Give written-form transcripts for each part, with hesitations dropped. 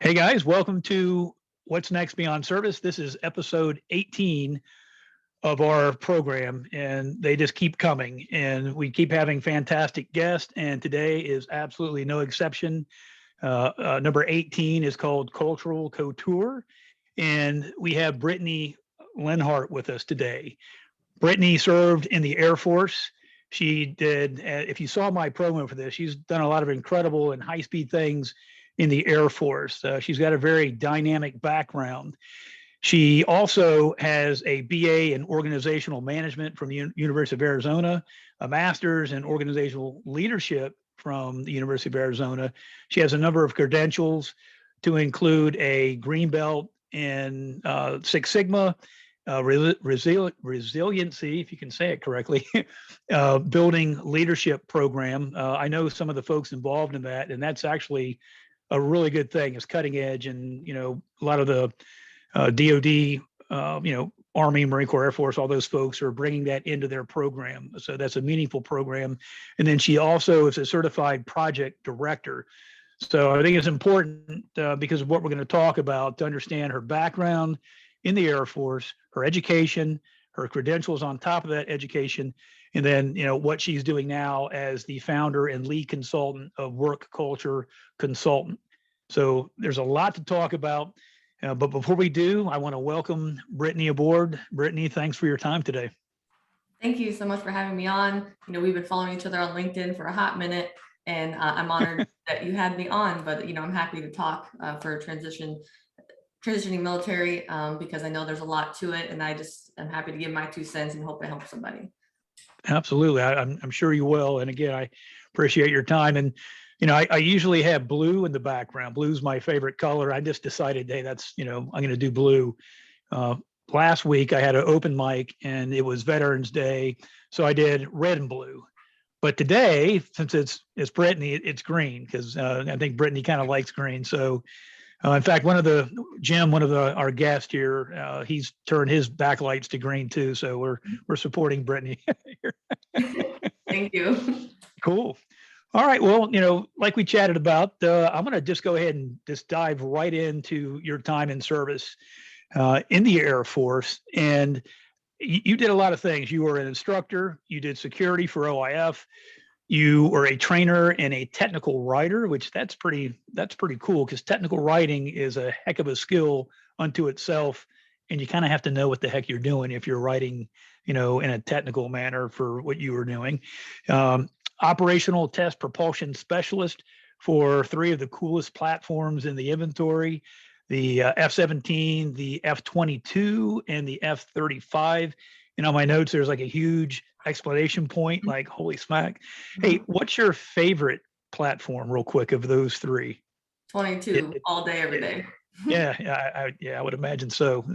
Hey guys, welcome to What's Next Beyond Service. This is episode 18 of our program, and they just keep coming. And we keep having fantastic guests, and today is absolutely no exception. Number 18 is called Cultural Couture, and we have Brittinay Lenhart with us today. Brittinay served in the Air Force. She did, if you saw my program for this, she's done a lot of incredible and high-speed things in the Air Force. She's got a very dynamic background. She also has a BA in organizational management from the University of Arizona, a master's in organizational leadership from the University of Arizona. She has a number of credentials to include a green belt in Six Sigma, resiliency, if you can say it correctly, building leadership program. I know some of the folks involved in that, and that's actually a really good thing. It's cutting edge, and a lot of the DoD, Army, Marine Corps, Air Force, all those folks are bringing that into their program. So that's a meaningful program. And then she also is a certified project director. So I think it's important because of what we're going to talk about to understand her background in the Air Force, her education, her credentials on top of that education, and then what she's doing now as the founder and lead consultant of Work Culture Consultant. So there's a lot to talk about. But before we do, I want to welcome Brittinay aboard. Brittinay, thanks for your time today. Thank you so much for having me on. We've been following each other on LinkedIn for a hot minute, and I'm honored that you had me on. But I'm happy to talk for transitioning military because I know there's a lot to it, and I just am happy to give my 2 cents and hope I help somebody. Absolutely, I'm sure you will. And again, I appreciate your time. And I usually have blue in the background. Blue's my favorite color. I just decided, hey, that's I'm going to do blue. Last week I had an open mic, and it was Veterans Day, so I did red and blue. But today, since it's Brittinay, it's green because I think Brittinay kind of likes green. So, in fact, Jim, one of our guests here, he's turned his backlights to green too. So we're supporting Brittinay here. Thank you. Cool. All right. Well, like we chatted about, I'm going to just go ahead and just dive right into your time in service in the Air Force. And you did a lot of things. You were an instructor. You did security for OIF. You were a trainer and a technical writer, which that's pretty cool because technical writing is a heck of a skill unto itself. And you kind of have to know what the heck you're doing if you're writing, in a technical manner for what you were doing. Operational Test Propulsion Specialist for 3 of the coolest platforms in the inventory, the F-17, the F22, and the F35. And on my notes, there's like a huge exclamation point, like, holy smack. Hey, what's your favorite platform, real quick, of those 3? 22, all day, every day. Yeah, I would imagine so.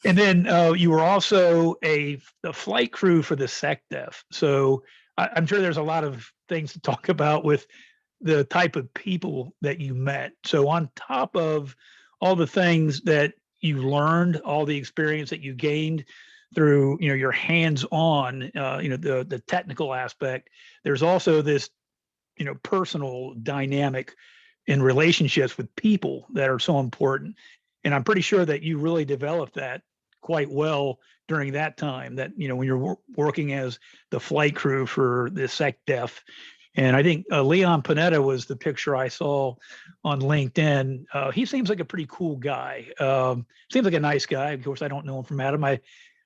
And then you were also a flight crew for the SecDef. So I'm sure there's a lot of things to talk about with the type of people that you met. So on top of all the things that you learned, all the experience that you gained through, your hands-on, the technical aspect, there's also this, personal dynamic in relationships with people that are so important. And I'm pretty sure that you really developed that quite well during that time, that when you're working as the flight crew for the SecDef. And I think Leon Panetta was the picture I saw on LinkedIn. He seems like a pretty cool guy. Seems like a nice guy. Of course, I don't know him from Adam. I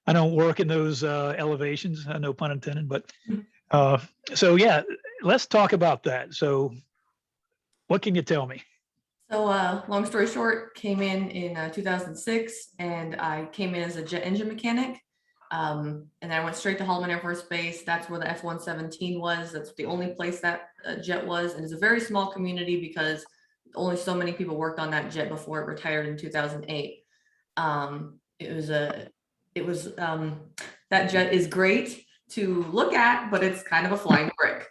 don't work in those elevations, no pun intended. But so yeah, let's talk about that. So what can you tell me? So long story short, came in 2006, and I came in as a jet engine mechanic. And I went straight to Holloman Air Force Base. That's where the F-117 was. That's the only place that jet was. And it's a very small community because only so many people worked on that jet before it retired in 2008. That jet is great to look at, but it's kind of a flying brick.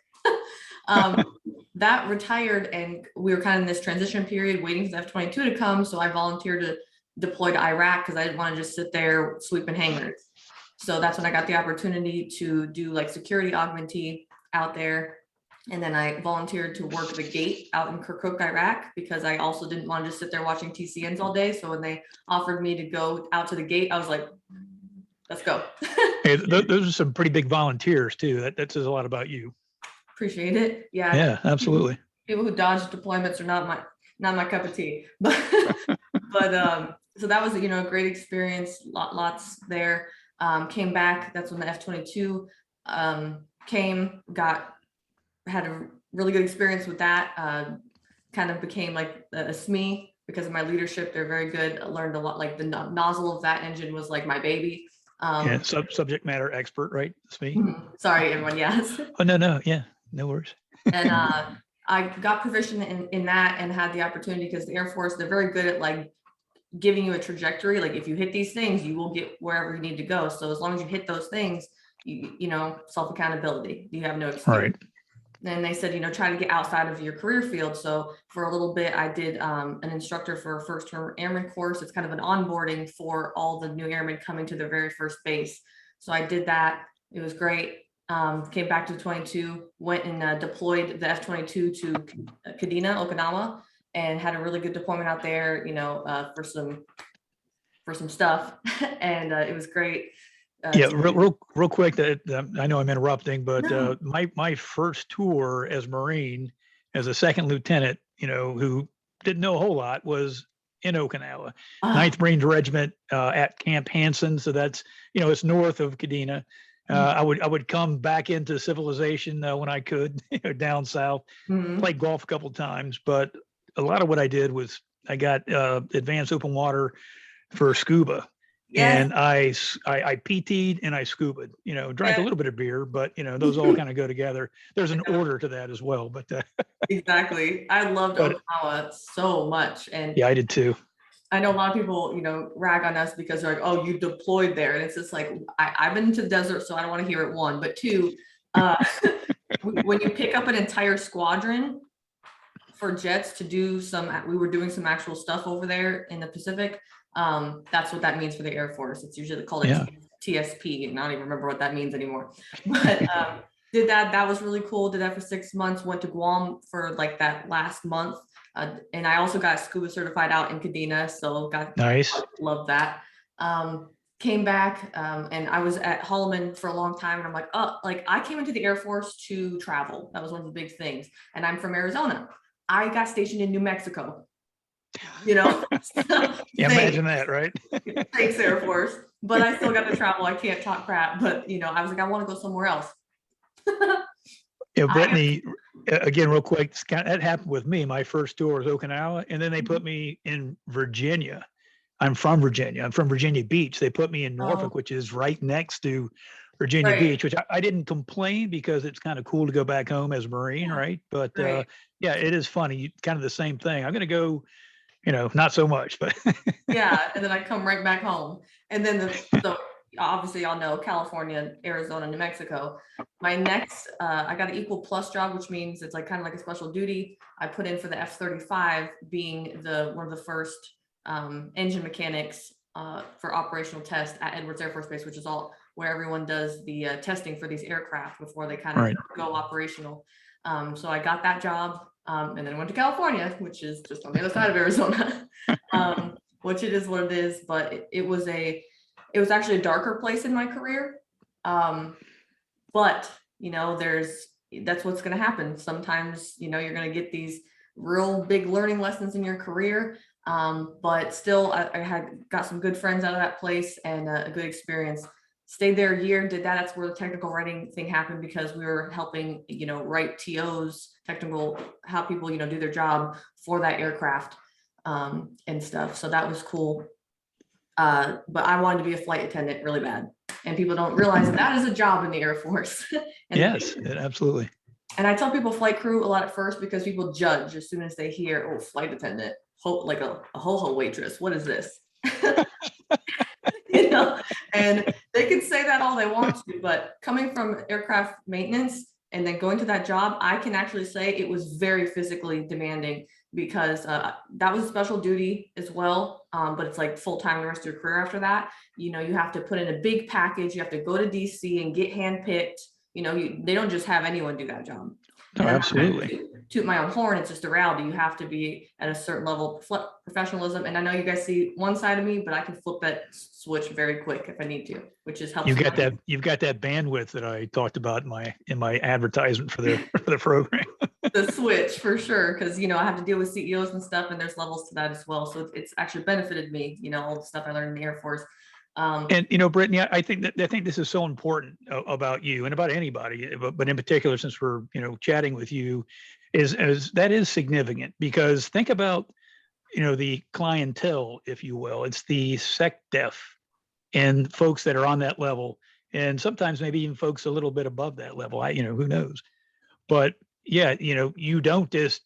That retired, and we were kind of in this transition period waiting for the F-22 to come. So I volunteered to deploy to Iraq because I didn't want to just sit there sweeping hangars. So that's when I got the opportunity to do like security augmentee out there. And then I volunteered to work the gate out in Kirkuk, Iraq, because I also didn't want to just sit there watching TCNs all day. So when they offered me to go out to the gate, I was like, let's go. Hey, those are some pretty big volunteers too. That says a lot about you. Appreciate it. Yeah. Yeah, absolutely. People who dodge deployments are not my cup of tea. But so that was, a great experience. Lots there. Came back. That's when the F22 came. Had a really good experience with that. Kind of became like a SME because of my leadership. They're very good. I learned a lot. Like the nozzle of that engine was like my baby. Yeah, subject matter expert, right? It's me. Sorry, everyone. Yes. Oh, no. Yeah, no worries. And I got proficient in that and had the opportunity because the Air Force, they're very good at like giving you a trajectory. Like if you hit these things, you will get wherever you need to go. So as long as you hit those things, you know, self-accountability, you have no excuse. Right. And they said, try to get outside of your career field. So for a little bit, I did an instructor for a first term airman course. It's kind of an onboarding for all the new airmen coming to their very first base. So I did that. It was great. Came back to 22, went and deployed the F-22 to Kadena, Okinawa, and had a really good deployment out there, for some stuff. And it was great. Yeah, real quick, that I know I'm interrupting, but No. my first tour as Marine, as a second lieutenant, who didn't know a whole lot, was in Okinawa, 9th Marine Regiment at Camp Hansen. So that's, it's north of Kadena. I would come back into civilization when I could, down south, played golf a couple of times, but a lot of what I did was I got advanced open water for scuba. Yes. And I PT'd and I scubaed, drank a little bit of beer, but those all kind of go together. There's an order to that as well, but exactly. I loved Okinawa so much. And yeah, I did too. I know a lot of people, rag on us because they're like, oh, you deployed there. And it's just like, I've been to the desert, so I don't want to hear it, one. But two, when you pick up an entire squadron for jets to do we were doing some actual stuff over there in the Pacific. That's what that means for the Air Force. It's usually called a TSP, and I don't even remember what that means anymore. But did that. That was really cool. Did that for 6 months. Went to Guam for like that last month. And I also got scuba certified out in Kadena, so nice. Love that. Came back and I was at Holloman for a long time, and I'm like, I came into the Air Force to travel. That was one of the big things. And I'm from Arizona. I got stationed in New Mexico. Yeah, imagine that, right? Thanks, Air Force. But I still got to travel. I can't talk crap, but I was like, I want to go somewhere else. Yeah, Brittany, again, real quick, that happened with me. My first tour was Okinawa, and then they put me in Virginia. I'm from Virginia. I'm from Virginia Beach. They put me in Norfolk, which is right next to Virginia Beach, which I didn't complain because it's kind of cool to go back home as a Marine, right? But yeah, it is funny. Kind of the same thing. I'm going to go, not so much, but yeah. And then I come right back home. And then so obviously y'all know California, Arizona, New Mexico. My next, I got an equal plus job, which means it's like kind of like a special duty. I put in for the F35, being one of the first engine mechanics for operational test at Edwards Air Force Base, which is where everyone does the testing for these aircraft before they kind of go operational. So I got that job and then went to California, which is just on the other side of Arizona, which it is what it is. But it was actually a darker place in my career. But that's what's going to happen. Sometimes, you're going to get these real big learning lessons in your career. But still, I had got some good friends out of that place and a good experience. Stayed there a year, did that. That's where the technical writing thing happened, because we were helping, write TOs, technical, how people, do their job for that aircraft and stuff. So that was cool. But I wanted to be a flight attendant really bad. And people don't realize that is a job in the Air Force. Yes, absolutely. And I tell people flight crew a lot at first because people judge as soon as they hear, flight attendant, like a ho-ho waitress. What is this? And they can say that all they want to, but coming from aircraft maintenance and then going to that job, I can actually say it was very physically demanding, because that was special duty as well. But it's like full-time the rest of your career after that. You have to put in a big package. You have to go to DC and get handpicked. They don't just have anyone do that job. No, And I'm not trying absolutely. to toot my own horn. It's just a reality. You have to be at a certain level of professionalism. And I know you guys see one side of me, but I can flip that switch very quick if I need to, which is helps. You've got that bandwidth that I talked about in my advertisement for the for the program. The switch for sure, because I have to deal with CEOs and stuff, and there's levels to that as well. So it's actually benefited me, all the stuff I learned in the Air Force. And Brittany, I think this is so important about you and about anybody, but in particular, since we're chatting with you, is that is significant, because think about the clientele, if you will. It's the sec def and folks that are on that level, and sometimes maybe even folks a little bit above that level. Who knows? But yeah, you don't just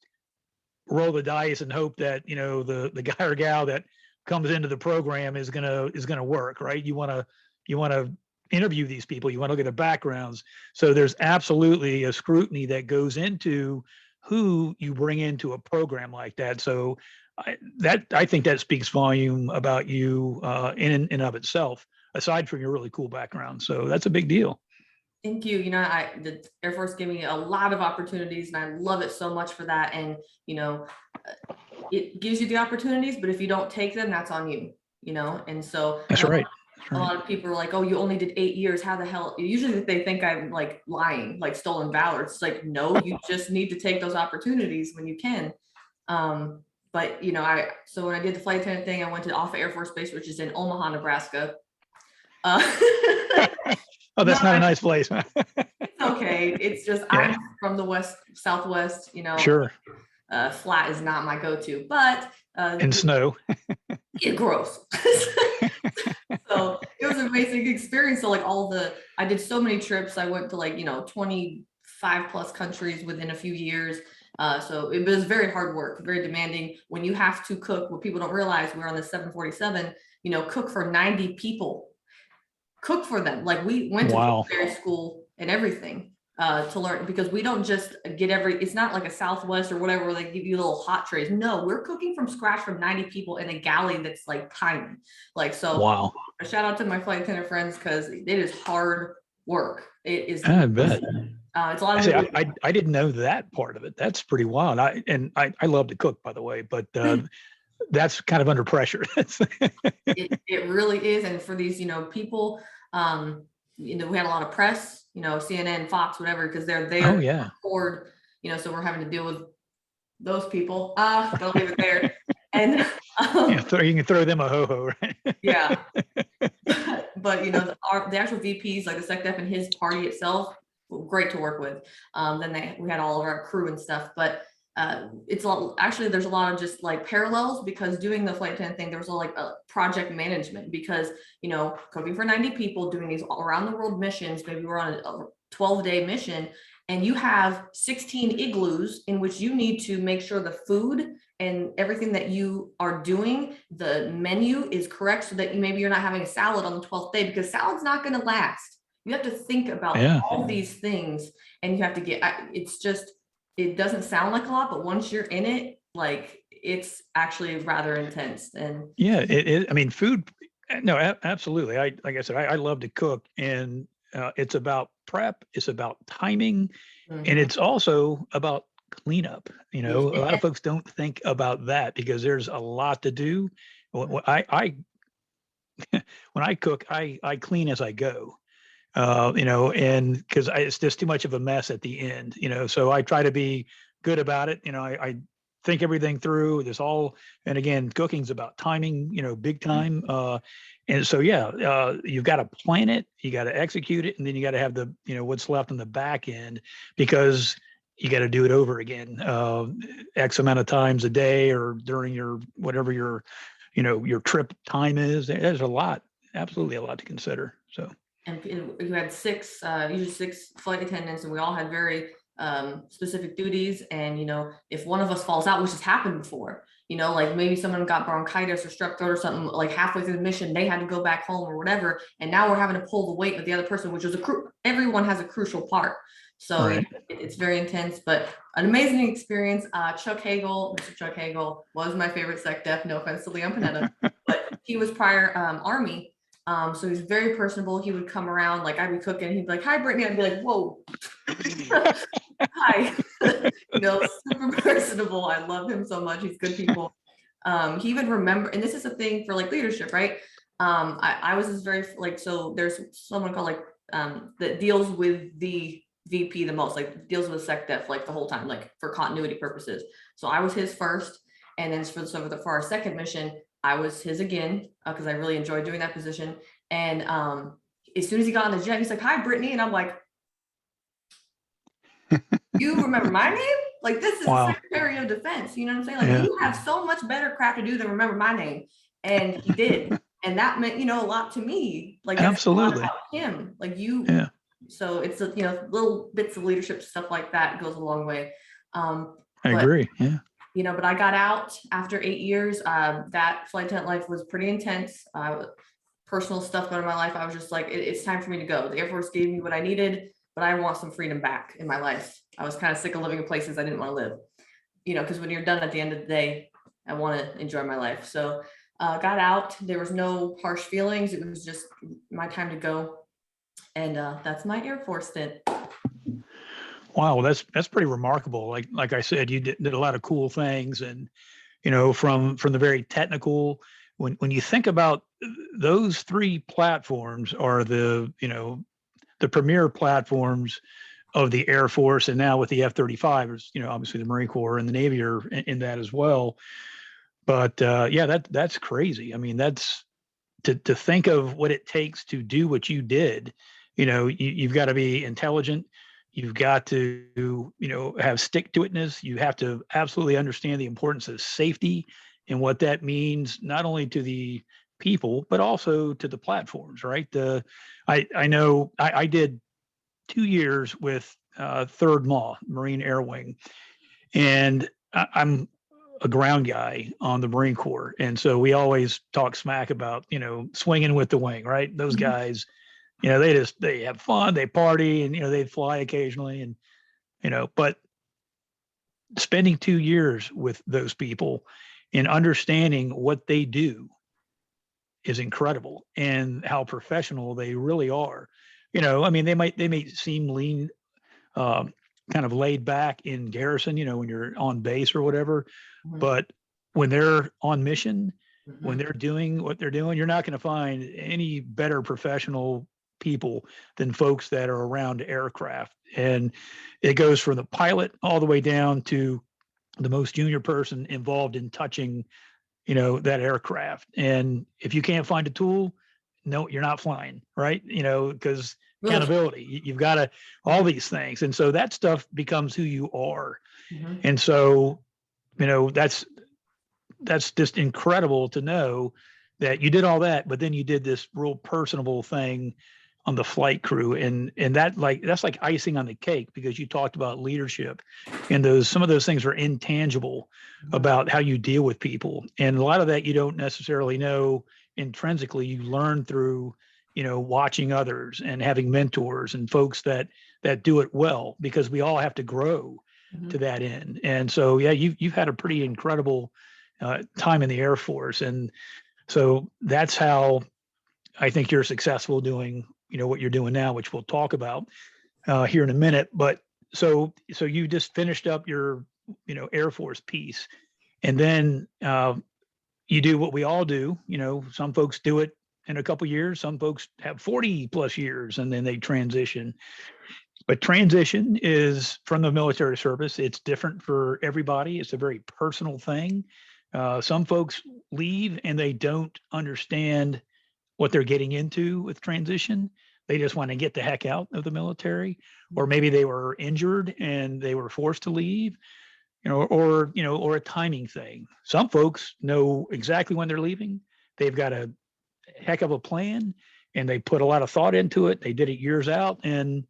roll the dice and hope that the guy or gal that comes into the program is gonna work, right? You want to interview these people. You want to look at their backgrounds. So there's absolutely a scrutiny that goes into who you bring into a program like that. So I think that speaks volume about you in and of itself, aside from your really cool background. So that's a big deal. Thank you. The Air Force gave me a lot of opportunities, and I love it so much for that. And, it gives you the opportunities, but if you don't take them, that's on you, And so That's right. A lot of people are like, oh, you only did 8 years. How the hell? Usually they think I'm like lying, like stolen valor. It's like, no, you just need to take those opportunities when you can. But, so when I did the flight attendant thing, I went to Offa Air Force Base, which is in Omaha, Nebraska. Oh, that's not a nice place. It's okay. It's just, Yeah. I'm from the Southwest, Sure. Flat is not my go-to, but And snow. it's gross. So it was an amazing experience. So I did so many trips. I went to 25 plus countries within a few years. So it was very hard work, very demanding. When you have to cook, what people don't realize, we're on the 747, cook for 90 people. Cook for them. Like, we went to culinary school and everything to learn, because we don't just get it's not like a Southwest or whatever where they give you little hot trays. No, we're cooking from scratch from 90 people in a galley that's like tiny. Wow. A shout out to my flight attendant friends, because it is hard work. It is. I bet. It's a lot of. I didn't know that part of it. That's pretty wild. I love to cook, by the way, but that's kind of under pressure. It really is. And for these, people, we had a lot of press, CNN, Fox, whatever, because they're there. Oh, yeah. Record, so we're having to deal with those people. Don't leave it there. And you can throw them a ho-ho, right? Yeah. But the actual VPs, like the SecDef and his party itself, were great to work with. Then we had all of our crew and stuff, but there's a lot of just like parallels, because doing the flight attendant thing, there was a project management, because cooking for 90 people, doing these around the world missions. Maybe we're on a 12-day mission, and you have 16 igloos in which you need to make sure the food and everything that you are doing, the menu is correct, so that maybe you're not having a salad on the 12th day, because salad's not going to last. You have to think about all these things, and you have to it doesn't sound like a lot, but once you're in it, it's actually rather intense. And yeah, I mean, food. No, absolutely. Like I said, I love to cook, and it's about prep. It's about timing, and it's also about cleanup. A lot of folks don't think about that, because there's a lot to do. When I cook, I clean as I go. And because it's just too much of a mess at the end, so I try to be good about it. I think everything through. And again, cooking's about timing, big time. And so, you've got to plan it, you got to execute it, and then you got to have the, what's left on the back end, because you got to do it over again, X amount of times a day, or during whatever your trip time is. There's absolutely a lot to consider. So. And you had usually 6 flight attendants, and we all had very specific duties. And if one of us falls out, which has happened before, like maybe someone got bronchitis or strep throat or something, like halfway through the mission, they had to go back home or whatever, and now we're having to pull the weight with the other person, which was everyone has a crucial part. So right. It's very intense, but an amazing experience. Mr. Chuck Hagel was my favorite SecDef. No offense to Leon Panetta, but he was prior Army. So he's very personable. He would come around, like I'd be cooking, he'd be like, "Hi, Brittany." I'd be like, "Whoa." Hi. Super personable. I love him so much. He's good people. He even remember, and this is a thing for like leadership, right? I was just very like, so there's someone called like that deals with the VP the most, like deals with SecDef like the whole time, like for continuity purposes. So I was his first, and then for our second mission, I was his again, because I really enjoyed doing that position. And as soon as he got on the jet, he's like, "Hi, Brittany," and I'm like, "You remember my name? Like, this is Wow. the Secretary of Defense." You know what I'm saying? Like, Yeah. you have so much better crap to do than remember my name. And he did. And that meant, a lot to me. Like, that's a lot Absolutely. about him. Like Yeah. so it's, little bits of leadership stuff like that goes a long way. I But, agree. Yeah. but I got out after 8 years. That flight attendant life was pretty intense. Personal stuff going on in my life. I was just like, it's time for me to go. The Air Force gave me what I needed, but I want some freedom back in my life. I was kind of sick of living in places I didn't want to live, because when you're done at the end of the day, I want to enjoy my life. So got out. There was no harsh feelings. It was just my time to go. And that's my Air Force stint. Wow, well, that's pretty remarkable. Like I said, you did a lot of cool things, and from the very technical. When you think about those three platforms are the premier platforms of the Air Force, and now with the F-35, obviously the Marine Corps and the Navy are in that as well. But yeah, that's crazy. I mean, that's to think of what it takes to do what you did. You've got to be intelligent. You've got to, have stick-to-itness. You have to absolutely understand the importance of safety and what that means, not only to the people, but also to the platforms, right? I know I did 2 years with 3rd MAW, Marine Air Wing, and I'm a ground guy on the Marine Corps. And so we always talk smack about, swinging with the wing, right? Those guys, they have fun, they party, and, they fly occasionally. And, but spending 2 years with those people and understanding what they do is incredible, and how professional they really are. I mean, they may seem lean, kind of laid back in garrison, when you're on base or whatever, but when they're on mission, when they're doing what they're doing, you're not going to find any better professional people than folks that are around aircraft. And it goes from the pilot all the way down to the most junior person involved in touching, that aircraft. And if you can't find a tool, no, you're not flying, right? Because accountability, you've got to, all these things. And so that stuff becomes who you are. And so, that's just incredible to know that you did all that, but then you did this real personable thing on the flight crew. And that's like icing on the cake, because you talked about leadership, and some of those things are intangible about how you deal with people. And a lot of that you don't necessarily know intrinsically. You learn through, watching others and having mentors and folks that do it well, because we all have to grow to that end. And so, yeah, you've had a pretty incredible time in the Air Force. And so that's how I think you're successful doing, what you're doing now, which we'll talk about here in a minute. But so you just finished up your, Air Force piece, and then you do what we all do. Some folks do it in a couple years, some folks have 40 plus years, and then they transition. But transition is from the military service. It's different for everybody. It's a very personal thing. Some folks leave and they don't understand what they're getting into with transition. They just want to get the heck out of the military, or maybe they were injured and they were forced to leave, or a timing thing. Some folks know exactly when they're leaving. They've got a heck of a plan, and they put a lot of thought into it. They did it years out, and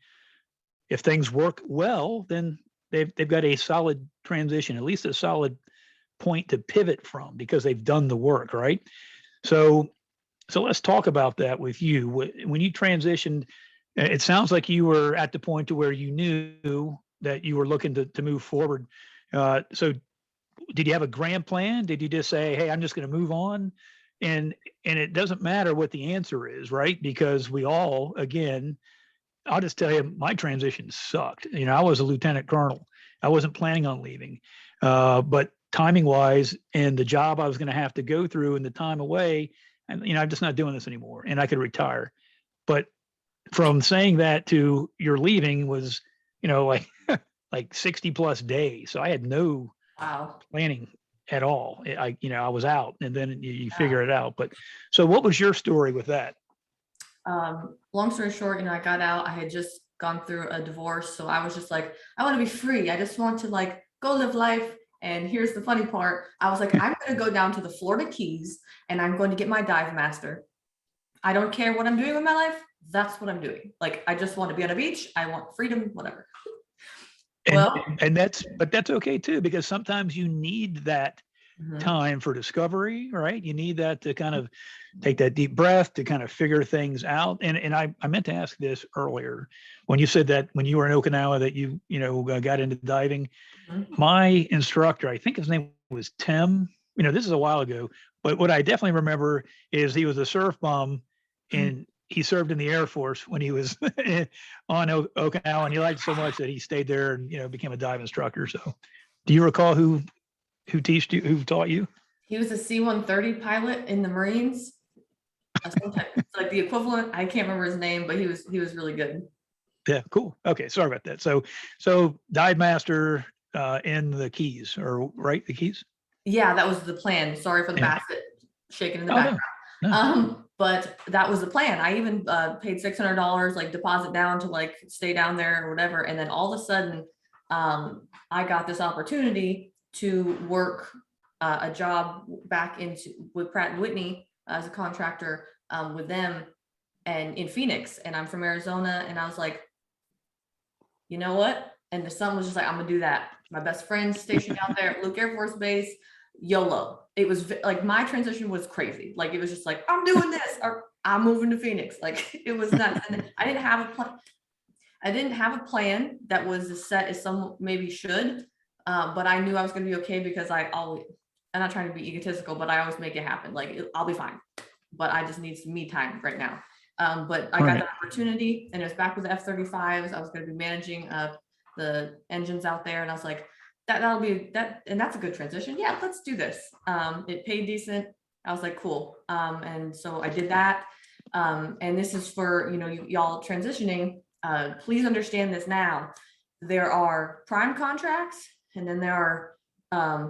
if things work well, then they've got a solid transition, at least a solid point to pivot from, because they've done the work, right? So let's talk about that with you. When you transitioned, it sounds like you were at the point to where you knew that you were looking to move forward. So did you have a grand plan? Did you just say, hey, I'm just going to move on? And it doesn't matter what the answer is, right? Because we all, again, I'll just tell you, my transition sucked. You know, I was a lieutenant colonel. I wasn't planning on leaving, but timing wise and the job I was going to have to go through and the time away, and you know, I'm just not doing this anymore, and I could retire. But from saying that to you're leaving was, you know, like 60 plus days. So I had no Wow. planning at all. You know, I was out, and then you Yeah. figure it out. But so what was your story with that? Long story short, you know, I got out, I had just gone through a divorce. So I was just like, I want to be free. I just want to like go live life. And here's the funny part. I was like, I'm going to go down to the Florida Keys and I'm going to get my dive master. I don't care what I'm doing with my life. That's what I'm doing. Like, I just want to be on a beach. I want freedom, whatever. And that's okay too, because sometimes you need that time for discovery, right? You need that to kind of take that deep breath to kind of figure things out. And I meant to ask this earlier when you said that when you were in Okinawa that you know got into diving. My instructor, I think his name was Tim. You know, this is a while ago, but what I definitely remember is he was a surf bum, and he served in the Air Force when he was on Okinawa, and he liked it so much that he stayed there and you know became a dive instructor. So, do you recall who taught you? He was a C-130 pilot in the Marines. It's like the equivalent. I can't remember his name, but he was really good. Yeah, cool. Okay, sorry about that. So dive master in the Keys, or right, the Keys? Yeah, that was the plan. Sorry for the basket shaking in the background. No. But that was the plan. I even paid $600 like deposit down to like stay down there or whatever. And then all of a sudden, I got this opportunity to work a job back with Pratt Whitney as a contractor with them and in Phoenix. And I'm from Arizona. And I was like, you know what? And the son was just like, I'm gonna do that. My best friend's stationed out there at Luke Air Force Base. YOLO. It was like my transition was crazy. Like it was just like, I'm doing this or I'm moving to Phoenix. Like it was nuts. And I didn't have a plan. I didn't have a plan that was as set as some maybe should. But I knew I was going to be okay because I'm not trying to be egotistical, but I always make it happen. Like I'll be fine, but I just need some me time right now. But I got the opportunity and it was back with the F35s. I was going to be managing the engines out there. And I was like, that'll be that. And that's a good transition. Yeah, let's do this. It paid decent. I was like, cool. And so I did that. And this is for, you know, y'all transitioning. Please understand this now. There are prime contracts and then there are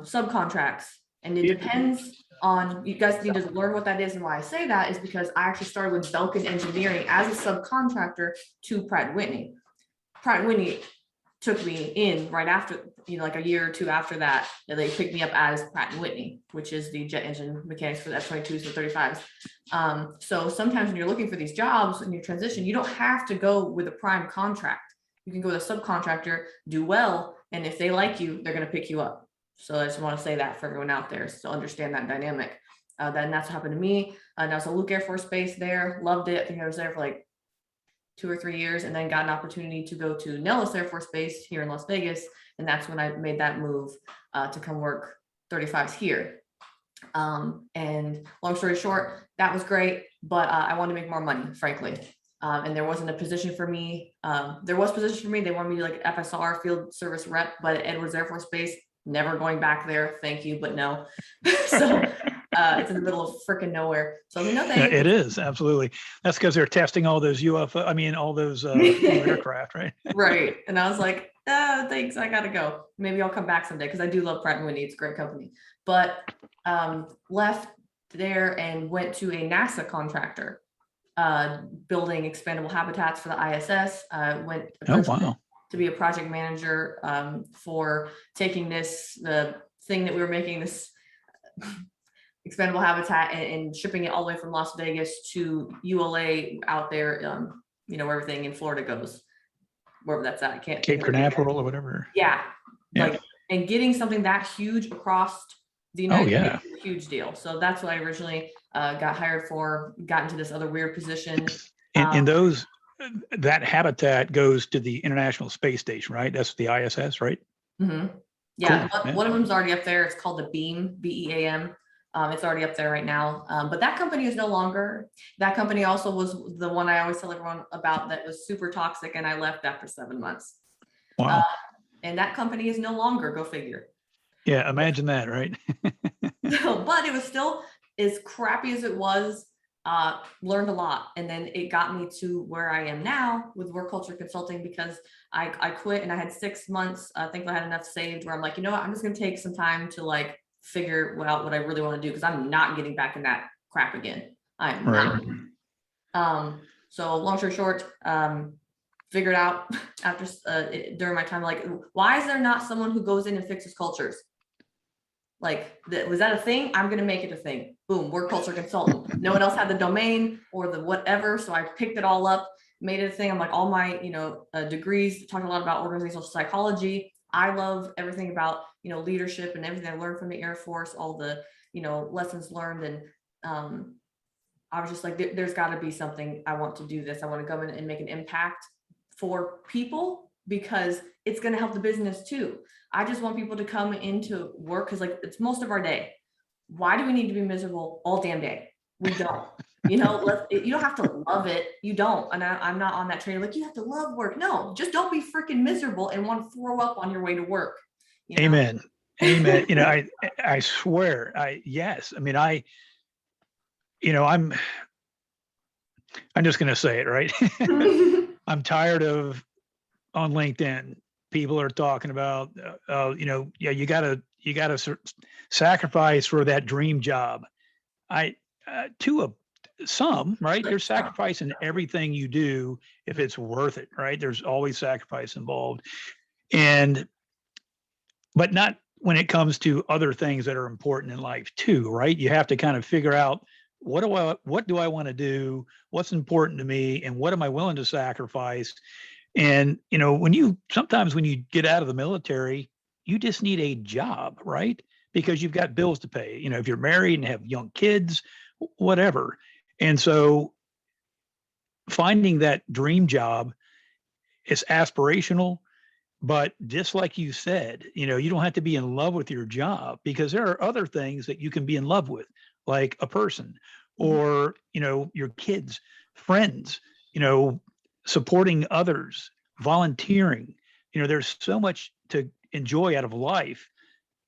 subcontracts. And it depends on, you guys need to learn what that is. And why I say that is because I actually started with Belkin Engineering as a subcontractor to Pratt Whitney. Pratt Whitney took me in right after, you know, like a year or two after that, and they picked me up as Pratt Whitney, which is the jet engine mechanics for the F22s and 35s. So sometimes when you're looking for these jobs in your transition, you don't have to go with a prime contract. You can go with a subcontractor, do well, and if they like you, they're going to pick you up. So I just want to say that for everyone out there, so understand that dynamic. Then that's what happened to me. And I was at Luke Air Force Base there, loved it. I think I was there for like 2 or 3 years, and then got an opportunity to go to Nellis Air Force Base here in Las Vegas. And that's when I made that move to come work 35s here. And long story short, that was great, but I wanted to make more money, frankly. And there wasn't a position for me. There was position for me. They wanted me to like FSR, field service rep, but at Edwards Air Force Base, never going back there. Thank you, but no. So it's in the middle of freaking nowhere. So no thanks. It is, absolutely. That's because they're testing all those UFO, I mean, all those aircraft, right? Right. And I was like, thanks, I gotta go. Maybe I'll come back someday because I do love Pratt & Whitney. It's a great company. But left there and went to a NASA contractor building expandable habitats for the ISS. Went to be a project manager for taking the thing that we were making, this expandable habitat, and shipping it all the way from Las Vegas to ULA out there, you know, where everything in Florida goes, wherever that's at. I can't Cape Canaveral or whatever. Yeah. Like, and getting something that huge across the United States is a huge deal. So that's what I originally got hired for, got into this other weird position. And that habitat goes to the International Space Station, right? That's the ISS, right? Mm-hmm. Yeah, cool. one of them's already up there. It's called the BEAM, BEAM. It's already up there right now. But that company is no longer. That company also was the one I always tell everyone about that was super toxic, and I left after 7 months. Wow. And that company is no longer, go figure. Yeah, imagine that, right? But it was still, as crappy as it was, learned a lot. And then it got me to where I am now with Work Culture Consulting, because I quit and I had 6 months. I think I had enough saved where I'm like, you know what, I'm just going to take some time to like figure out what I really want to do, because I'm not getting back in that crap again. I'm Right. not. So long story short, figured out after during my time, like, why is there not someone who goes in and fixes cultures? Like, was that a thing? I'm going to make it a thing. Boom, Work Culture Consultant. No one else had the domain or the whatever. So I picked it all up, made it a thing. I'm like, all my, degrees, talk a lot about organizational psychology. I love everything about, leadership and everything I learned from the Air Force, all the, lessons learned. And I was just like, there's got to be something. I want to do this. I want to go in and make an impact for people, because it's going to help the business too. I just want people to come into work because, like, it's most of our day. Why do we need to be miserable all damn day? We don't. You don't have to love it. You don't. And I'm not on that train. Like, you have to love work. No, just don't be freaking miserable and want to throw up on your way to work. Amen. Amen. I swear, yes. I mean, I'm just going to say it, right? I'm tired of, on LinkedIn, people are talking about, you gotta sacrifice for that dream job. Some, right? There's sacrifice in everything you do if it's worth it, right? There's always sacrifice involved, but not when it comes to other things that are important in life too, right? You have to kind of figure out, what do I want to do? What's important to me, and what am I willing to sacrifice? And, sometimes when you get out of the military, you just need a job, right? Because you've got bills to pay, if you're married and have young kids, whatever. And so finding that dream job is aspirational, but just like you said, you don't have to be in love with your job, because there are other things that you can be in love with, like a person or, your kids, friends, supporting others, volunteering. There's so much to enjoy out of life,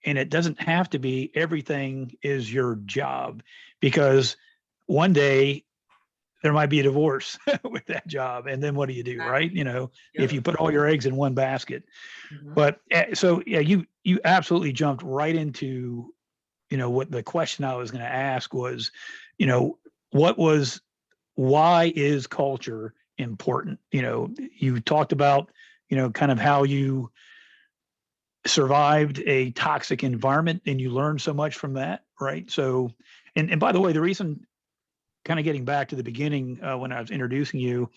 and it doesn't have to be everything is your job, because one day there might be a divorce with that job. And then what do you do, right? If you put all your eggs in one basket. But so, yeah, you absolutely jumped right into, what the question I was going to ask was, why is culture important? You talked about, kind of how you survived a toxic environment and you learned so much from that, right? So, and by the way, the reason, kind of getting back to the beginning, when I was introducing you,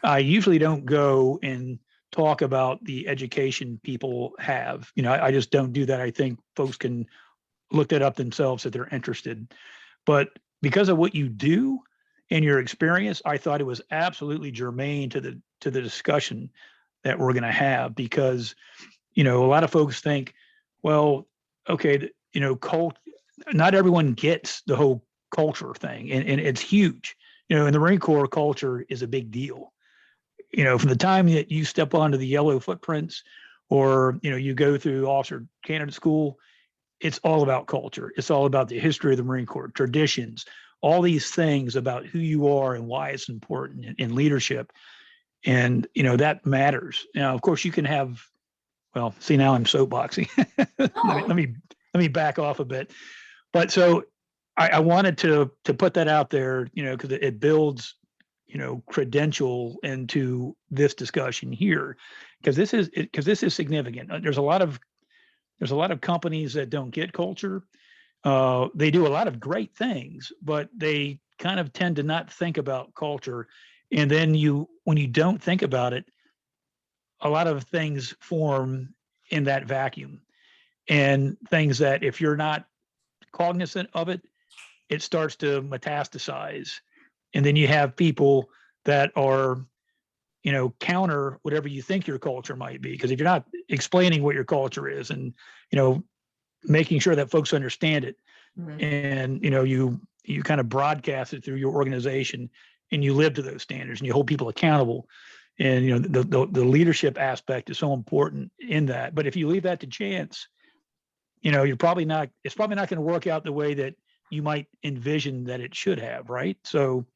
I usually don't go and talk about the education people have. I just don't do that. I think folks can look that up themselves if they're interested. But because of what you do and your experience, I thought it was absolutely germane to the discussion that we're going to have, because a lot of folks think, well, okay, not everyone gets the whole culture thing, and it's huge. In the Marine Corps, culture is a big deal. From the time that you step onto the yellow footprints, or you go through officer candidate school, it's all about culture. It's all about the history of the Marine Corps, traditions, all these things about who you are and why it's important in leadership. And, that matters. Now, of course, you can have, well, see, now I'm soapboxing. let me back off a bit. But so I wanted to put that out there, because it builds, credential into this discussion here, because this is significant. There's a lot of companies that don't get culture. They do a lot of great things, but they kind of tend to not think about culture. And then when you don't think about it, a lot of things form in that vacuum, and things that, if you're not cognizant of it, it starts to metastasize. And then you have people that are, counter whatever you think your culture might be. Because if you're not explaining what your culture is, and, making sure that folks understand it, and, you kind of broadcast it through your organization, and you live to those standards, and you hold people accountable. And, the leadership aspect is so important in that. But if you leave that to chance, it's probably not going to work out the way that you might envision that it should have. Right. So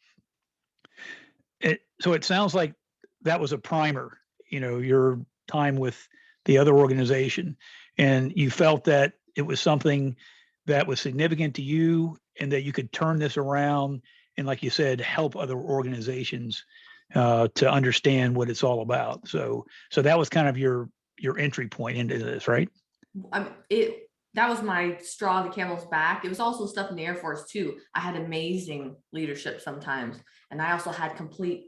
it sounds like that was a primer, your time with the other organization, and you felt that it was something that was significant to you, and that you could turn this around and, like you said, help other organizations to understand what it's all about. So that was kind of your entry point into this, right? That was my straw on the camel's back. It was also stuff in the Air Force too. I had amazing leadership sometimes, and I also had complete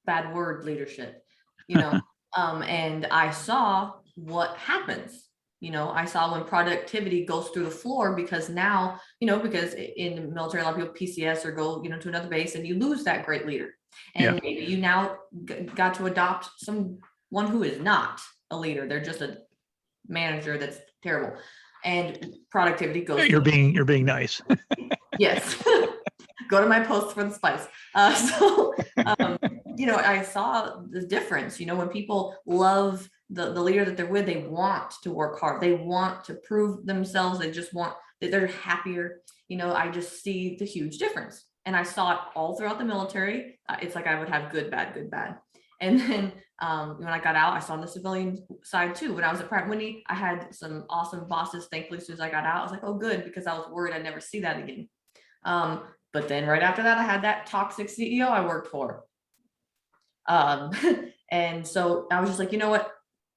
bad word leadership, and I saw what happens. I saw when productivity goes through the floor, because now, because in the military, a lot of people PCS or go, to another base, and you lose that great leader. And maybe you now got to adopt someone who is not a leader. They're just a manager that's terrible. And productivity goes. You're being nice. Yes. Go to my post for the spice. I saw the difference, when people love the leader that they're with, they want to work hard. They want to prove themselves. They just want that they're happier. I just see the huge difference. And I saw it all throughout the military. It's like I would have good, bad, good, bad. And then when I got out, I saw on the civilian side too. When I was at Pratt Whitney, I had some awesome bosses. Thankfully, as soon as I got out, I was like, oh, good, because I was worried I'd never see that again. But then right after that, I had that toxic CEO I worked for. And so I was just like, you know what?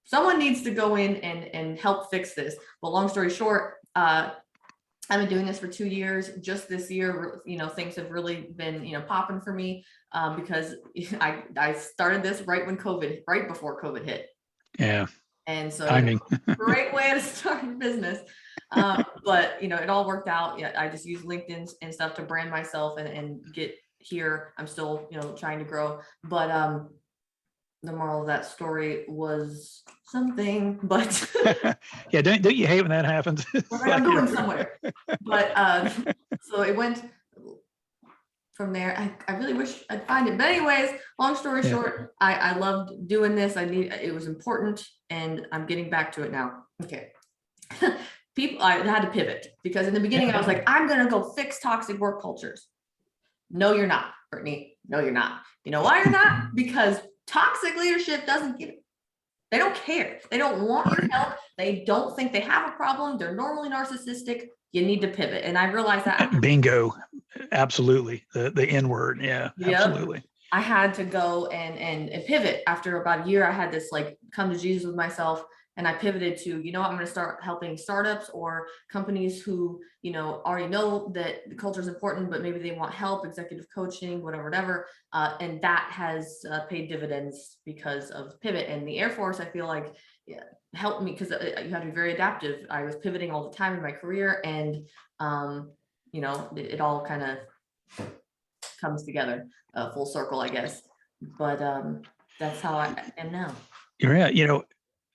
Someone needs to go in and help fix this. But long story short, I've been doing this for 2 years. Just this year, things have really been, popping for me because I started this right before COVID hit. Yeah. And so timing. Great way to start a business. But it all worked out. Yeah, I just use LinkedIn and stuff to brand myself and get here. I'm still, trying to grow. But the moral of that story was something, but yeah, don't you hate when that happens? I'm going somewhere. But so it went from there. I really wish I'd find it. But anyways, long story short, I loved doing this. It was important, and I'm getting back to it now. Okay. I had to pivot, because in the beginning I was like, I'm gonna go fix toxic work cultures. No, you're not, Brittany. No, you're not. You know why you're not? Because toxic leadership doesn't give it. They don't care. They don't want your help. They don't think they have a problem. They're normally narcissistic. You need to pivot. And I realized that. Bingo. Absolutely. The N word. Yeah, yep. Absolutely. I had to go and pivot. After about a year, I had this come to Jesus with myself. And I pivoted to, I'm going to start helping startups or companies who, already know that the culture is important, but maybe they want help, executive coaching, whatever. And that has paid dividends because of pivot. And the Air Force, I feel like, helped me, because you have to be very adaptive. I was pivoting all the time in my career, and, it all kind of comes together, full circle, I guess. But that's how I am now. Yeah.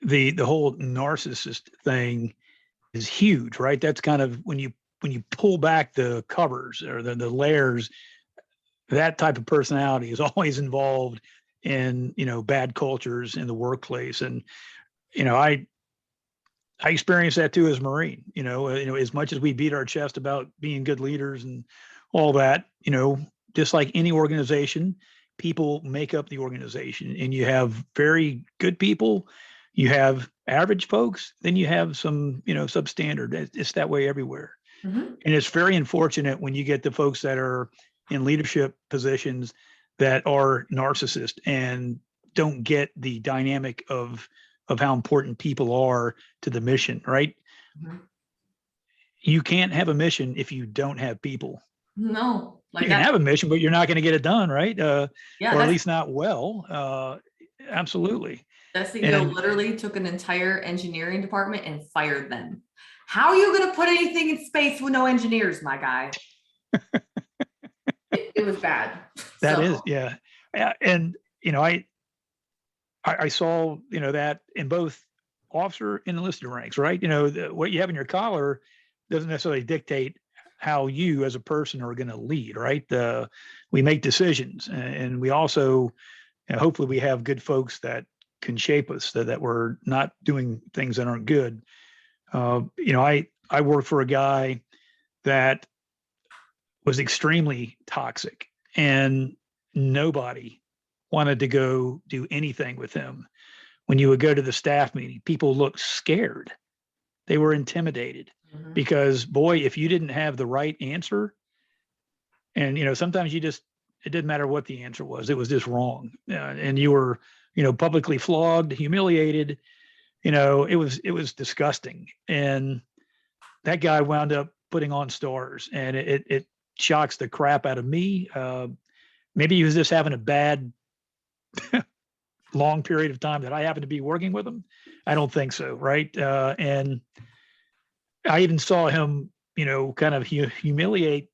The whole narcissist thing is huge, right? That's kind of when you pull back the covers or the layers, that type of personality is always involved in, bad cultures in the workplace. And, I experienced that too as a Marine, as much as we beat our chest about being good leaders and all that, just like any organization, people make up the organization, and you have very good people. You have average folks, then you have some, substandard. It's that way everywhere. Mm-hmm. And it's very unfortunate when you get the folks that are in leadership positions that are narcissists and don't get the dynamic of how important people are to the mission, right? Mm-hmm. You can't have a mission if you don't have people. No. You can have a mission, but you're not going to get it done, right? Or at least not well. Absolutely. That CEO literally took an entire engineering department and fired them. How are you going to put anything in space with no engineers, my guy? it was bad. That is, yeah. And, I saw, that in both officer and enlisted ranks, right? What you have in your collar doesn't necessarily dictate how you as a person are going to lead, right? We make decisions, and we also, hopefully we have good folks that can shape us, that we're not doing things that aren't good. I worked for a guy that was extremely toxic, and nobody wanted to go do anything with him. When you would go to the staff meeting, people looked scared. They were intimidated because, boy, if you didn't have the right answer, and sometimes it didn't matter what the answer was, it was just wrong, and you were publicly flogged, humiliated. It was disgusting, and that guy wound up putting on stars, and it shocks the crap out of me. Maybe he was just having a bad long period of time that I happened to be working with him. I don't think so, right? And I even saw him, kind of humiliate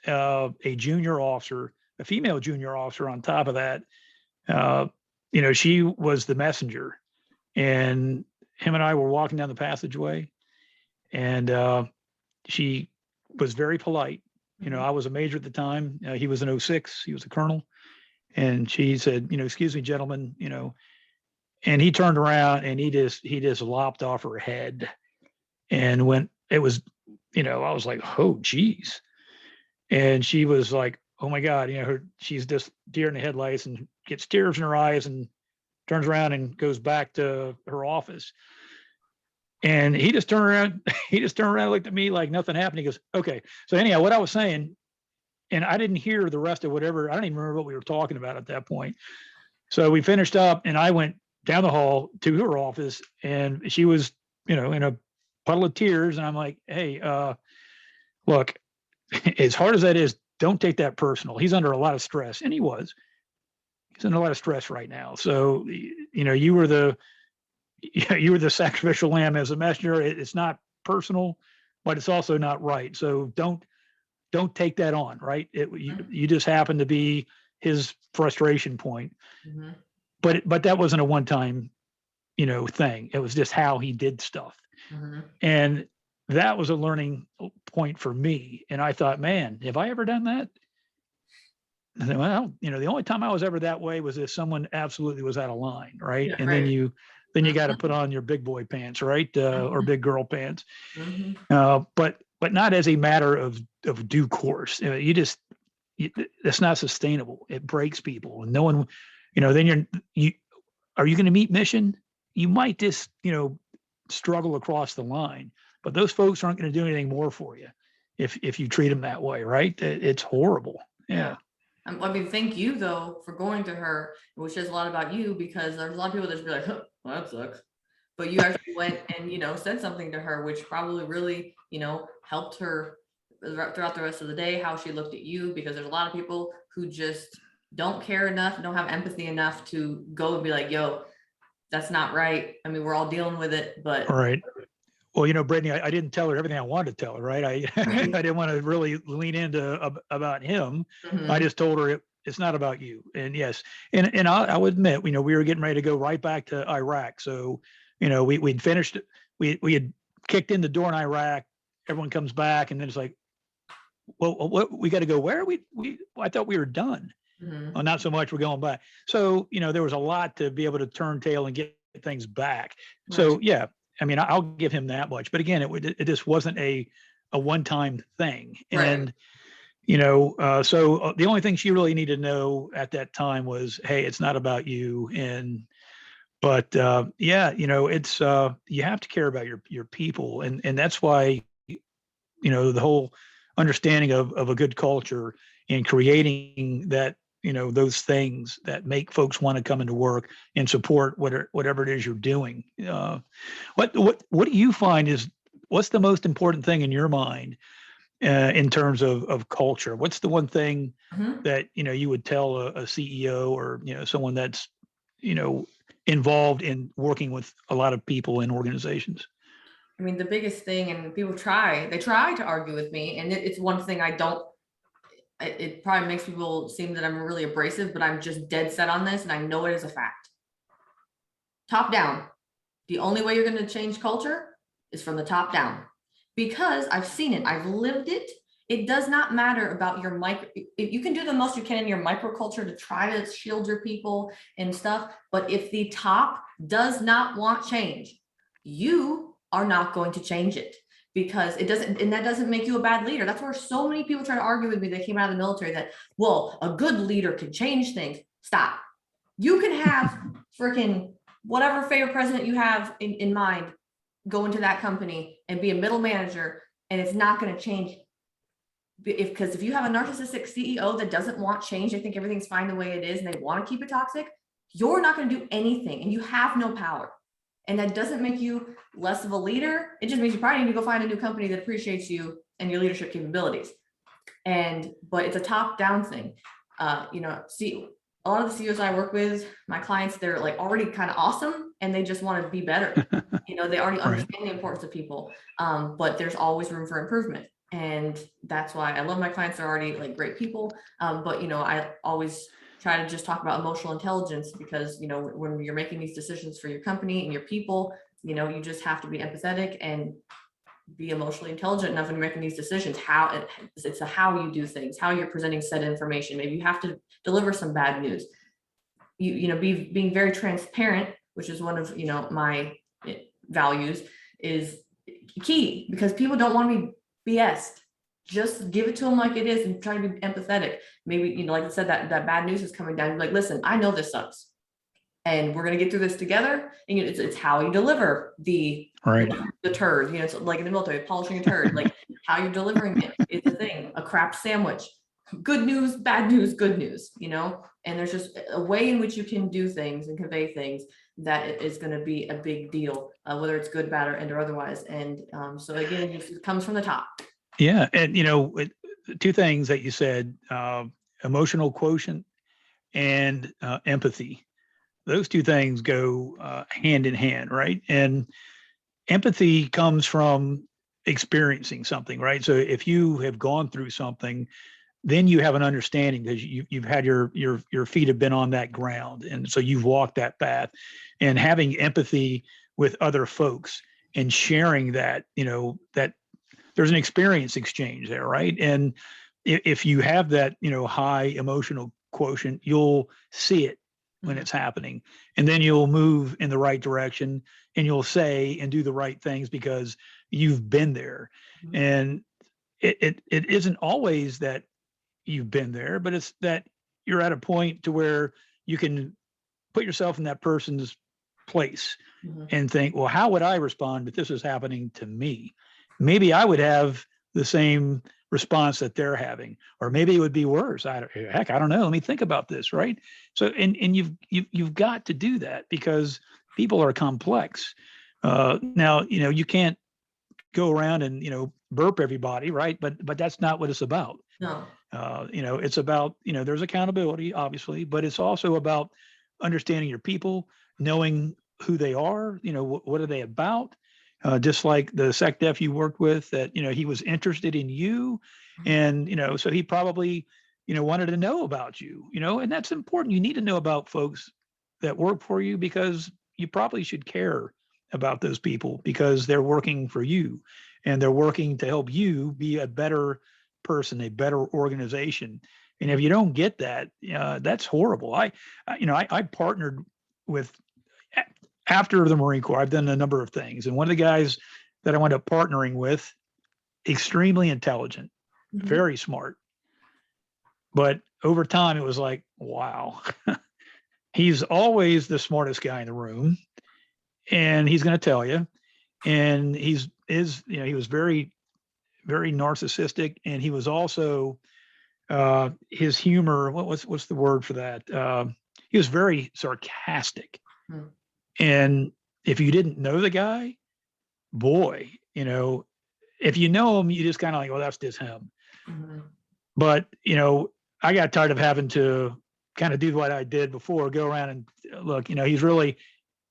a junior officer, a female junior officer. On top of that, she was the messenger, and him and I were walking down the passageway, and she was very polite. I was a major at the time. He was an 06. He was a colonel. And she said, excuse me, gentlemen, and he turned around and he just lopped off her head. And when it was, I was like, oh, geez. And she was like, oh my God, she's just deer in the headlights and gets tears in her eyes and turns around and goes back to her office. And he just turned around, and looked at me like nothing happened. He goes, okay. So anyhow, what I was saying, and I didn't hear the rest of whatever, I don't even remember what we were talking about at that point. So we finished up and I went down the hall to her office, and she was, in a puddle of tears. And I'm like, hey, look, as hard as that is, don't take that personal. He's under a lot of stress. And he's under a lot of stress right now. So, you were the sacrificial lamb as a messenger. It's not personal, but it's also not right. So don't take that on, right? You just happen to be his frustration point. But that wasn't a one-time, thing. It was just how he did stuff. And that was a learning point for me. And I thought, man, have I ever done that? I said, well, the only time I was ever that way was if someone absolutely was out of line, right? Yeah, and right. then you got to put on your big boy pants, right? Or big girl pants. But not as a matter of due course. That's not sustainable. It breaks people, and no one, then are you going to meet mission? You might just, struggle across the line, but those folks aren't going to do anything more for you if you treat them that way, right? It's horrible. Yeah. I mean, thank you though for going to her, which says a lot about you, because there's a lot of people that just be like, huh, well, that sucks. But you actually went and, said something to her, which probably really, helped her throughout the rest of the day, how she looked at you, because there's a lot of people who just don't care enough, don't have empathy enough to go and be like, yo, that's not right. I mean, we're all dealing with it, but. All right. Well, Brittany, I didn't tell her everything I wanted to tell her, right? I didn't want to really lean into about him. I just told her it's not about you. And yes, and I'll admit, we were getting ready to go right back to Iraq. So, we'd finished, we had kicked in the door in Iraq. Everyone comes back, and then it's like, well, what we got to go where? I thought we were done. Well, not so much. We're going back. So, there was a lot to be able to turn tail and get things back. Right. So yeah. I mean, I'll give him that much, but again, it just wasn't a one-time thing. Right. And, so the only thing she really needed to know at that time was, hey, it's not about you. But yeah, it's, you have to care about your people. And that's why, the whole understanding of a good culture and creating that, those things that make folks want to come into work and support whatever it is you're doing. What do you find what's the most important thing in your mind in terms of culture? What's the one thing that, you would tell a CEO or, someone that's, involved in working with a lot of people in organizations? I mean, the biggest thing, and people try to argue with me, and it's one thing it probably makes people seem that I'm really abrasive, but I'm just dead set on this, and I know it is a fact. Top down. The only way you're going to change culture is from the top down, because I've seen it. I've lived it. It does not matter about your micro. You can do the most you can in your microculture to try to shield your people and stuff. But if the top does not want change, you are not going to change it, because it doesn't, and that doesn't make you a bad leader. That's where so many people try to argue with me that came out of the military that, well, a good leader can change things. Stop. You can have freaking whatever favorite president you have in mind go into that company and be a middle manager, and it's not going to change. Because if you have a narcissistic CEO that doesn't want change, they think everything's fine the way it is, and they want to keep it toxic, you're not going to do anything, and you have no power. And that doesn't make you less of a leader. It just means you probably need to go find a new company that appreciates you and your leadership capabilities. But it's a top-down thing. See, a lot of the CEOs I work with, my clients, they're like already kind of awesome, and they just want to be better. They already understand the importance of people, but there's always room for improvement. And that's why I love my clients. They're already like great people. But I always try to just talk about emotional intelligence, because, when you're making these decisions for your company and your people, you just have to be empathetic and be emotionally intelligent enough when you're making these decisions. It's how you do things, how you're presenting said information. Maybe you have to deliver some bad news. Being very transparent, which is one of, my values, is key, because people don't want to be BS'd. Just give it to them like it is and try to be empathetic. Maybe, like I said, that bad news is coming down. Like, listen, I know this sucks, and we're going to get through this together. And it's how you deliver the turd. It's like in the military, polishing a turd. Like, how you're delivering it is the thing. A crap sandwich. Good news, bad news, good news. And there's just a way in which you can do things and convey things that is going to be a big deal, whether it's good, bad, or otherwise. And so again, it comes from the top. Yeah. And, two things that you said, emotional quotient and empathy. Those two things go hand in hand, right? And empathy comes from experiencing something, right? So if you have gone through something, then you have an understanding, because you've had your feet have been on that ground. And so you've walked that path, and having empathy with other folks and sharing that, that there's an experience exchange there, right? And if you have that, high emotional quotient, you'll see it when it's happening, and then you'll move in the right direction, and you'll say and do the right things because you've been there. Mm-hmm. And it isn't always that you've been there, but it's that you're at a point to where you can put yourself in that person's place and think, well, how would I respond if this was happening to me? Maybe I would have the same response that they're having, or maybe it would be worse. I don't know. Let me think about this. Right. So, and you've got to do that, because people are complex. Now, you can't go around and, burp everybody. Right. But that's not what it's about. No. It's about, there's accountability, obviously, but it's also about understanding your people, knowing who they are, what are they about? Just like the SecDef you worked with, that, he was interested in you, and, so he probably, wanted to know about you, and that's important. You need to know about folks that work for you, because you probably should care about those people, because they're working for you, and they're working to help you be a better person, a better organization. And if you don't get that, that's horrible. I partnered with, after the Marine Corps, I've done a number of things. And one of the guys that I wound up partnering with, extremely intelligent, very smart. But over time, it was like, wow, he's always the smartest guy in the room, and he's going to tell you. And he was very, very narcissistic, and he was also his humor. What's the word for that? He was very sarcastic. And if you didn't know the guy, boy, if you know him, you just kind of like, well, that's just him. But, I got tired of having to kind of do what I did before, go around and look, he's really,